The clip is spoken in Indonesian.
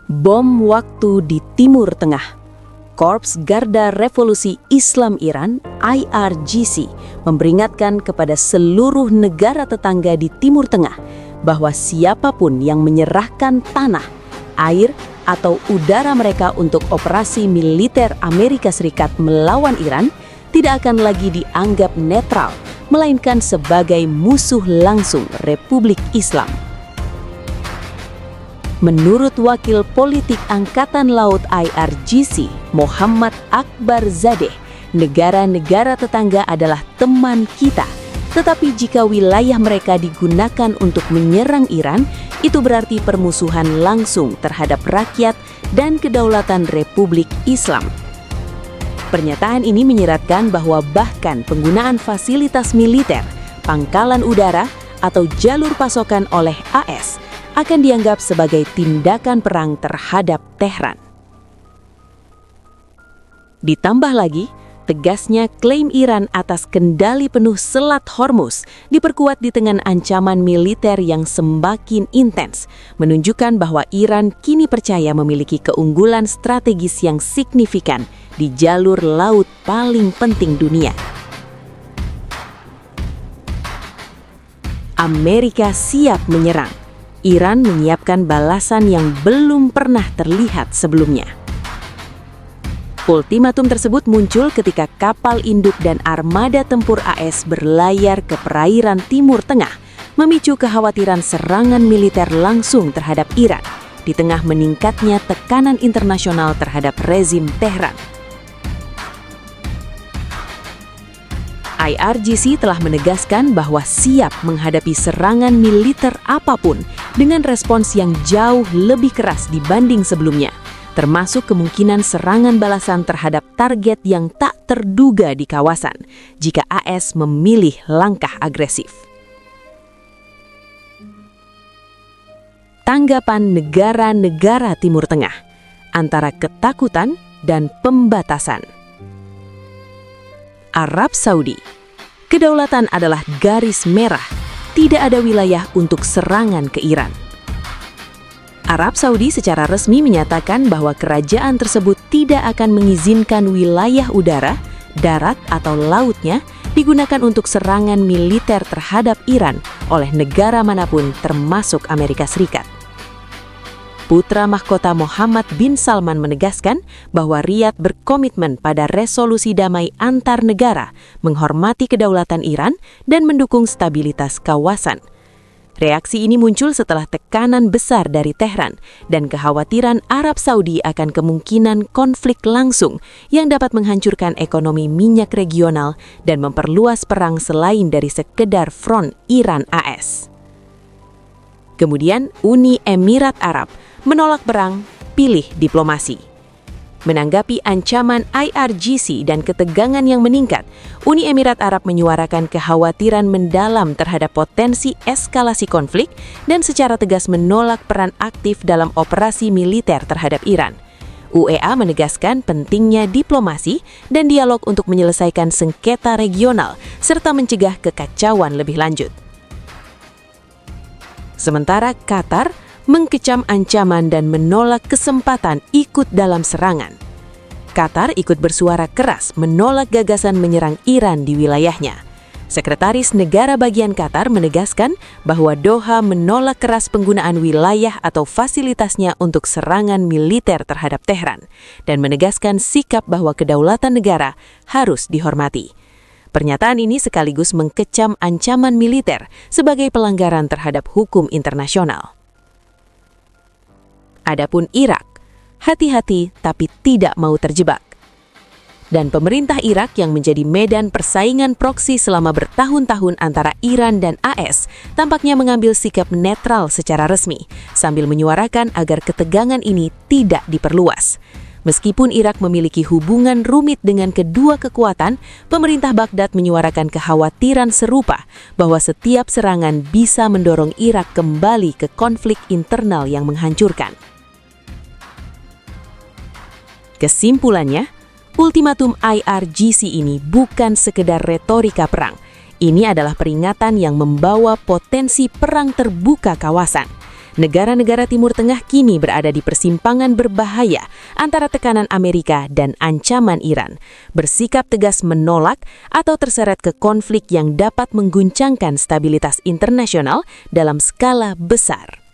Bom waktu di Timur Tengah. Korps Garda Revolusi Islam Iran (IRGC) memperingatkan kepada seluruh negara tetangga di Timur Tengah bahwa siapapun yang menyerahkan tanah, air, atau udara mereka untuk operasi militer Amerika Serikat melawan Iran tidak akan lagi dianggap netral, melainkan sebagai musuh langsung Republik Islam. Menurut Wakil Politik Angkatan Laut IRGC, Muhammad Akbar Zadeh, negara-negara tetangga adalah teman kita. Tetapi jika wilayah mereka digunakan untuk menyerang Iran, itu berarti permusuhan langsung terhadap rakyat dan kedaulatan Republik Islam. Pernyataan ini menyiratkan bahwa bahkan penggunaan fasilitas militer, pangkalan udara, atau jalur pasokan oleh AS akan dianggap sebagai tindakan perang terhadap Tehran. Ditambah lagi, tegasnya klaim Iran atas kendali penuh Selat Hormuz diperkuat di tengah ancaman militer yang semakin intens, menunjukkan bahwa Iran kini percaya memiliki keunggulan strategis yang signifikan di jalur laut paling penting dunia. Amerika siap menyerang. Iran menyiapkan balasan yang belum pernah terlihat sebelumnya. Ultimatum tersebut muncul ketika kapal induk dan armada tempur AS berlayar ke perairan Timur Tengah, memicu kekhawatiran serangan militer langsung terhadap Iran, di tengah meningkatnya tekanan internasional terhadap rezim Tehran. IRGC telah menegaskan bahwa siap menghadapi serangan militer apapun dengan respons yang jauh lebih keras dibanding sebelumnya, termasuk kemungkinan serangan balasan terhadap target yang tak terduga di kawasan jika AS memilih langkah agresif. Tanggapan negara-negara Timur Tengah antara ketakutan dan pembatasan. Arab Saudi. Kedaulatan adalah garis merah. Tidak ada wilayah untuk serangan ke Iran. Arab Saudi secara resmi menyatakan bahwa kerajaan tersebut tidak akan mengizinkan wilayah udara, darat, atau lautnya digunakan untuk serangan militer terhadap Iran oleh negara manapun termasuk Amerika Serikat. Putra mahkota Mohammed bin Salman menegaskan bahwa Riyadh berkomitmen pada resolusi damai antar negara, menghormati kedaulatan Iran, dan mendukung stabilitas kawasan. Reaksi ini muncul setelah tekanan besar dari Tehran dan kekhawatiran Arab Saudi akan kemungkinan konflik langsung yang dapat menghancurkan ekonomi minyak regional dan memperluas perang selain dari sekedar front Iran-AS. Kemudian Uni Emirat Arab menolak perang, pilih diplomasi. Menanggapi ancaman IRGC dan ketegangan yang meningkat, Uni Emirat Arab menyuarakan kekhawatiran mendalam terhadap potensi eskalasi konflik dan secara tegas menolak peran aktif dalam operasi militer terhadap Iran. UEA menegaskan pentingnya diplomasi dan dialog untuk menyelesaikan sengketa regional serta mencegah kekacauan lebih lanjut. Sementara Qatar mengecam ancaman dan menolak kesempatan ikut dalam serangan. Qatar ikut bersuara keras menolak gagasan menyerang Iran di wilayahnya. Sekretaris Negara Bagian Qatar menegaskan bahwa Doha menolak keras penggunaan wilayah atau fasilitasnya untuk serangan militer terhadap Tehran dan menegaskan sikap bahwa kedaulatan negara harus dihormati. Pernyataan ini sekaligus mengecam ancaman militer sebagai pelanggaran terhadap hukum internasional. Adapun Irak, hati-hati tapi tidak mau terjebak. Dan pemerintah Irak yang menjadi medan persaingan proksi selama bertahun-tahun antara Iran dan AS tampaknya mengambil sikap netral secara resmi, sambil menyuarakan agar ketegangan ini tidak diperluas. Meskipun Irak memiliki hubungan rumit dengan kedua kekuatan, pemerintah Baghdad menyuarakan kekhawatiran serupa bahwa setiap serangan bisa mendorong Irak kembali ke konflik internal yang menghancurkan. Kesimpulannya, ultimatum IRGC ini bukan sekedar retorika perang. Ini adalah peringatan yang membawa potensi perang terbuka kawasan. Negara-negara Timur Tengah kini berada di persimpangan berbahaya antara tekanan Amerika dan ancaman Iran, bersikap tegas menolak atau terseret ke konflik yang dapat mengguncangkan stabilitas internasional dalam skala besar.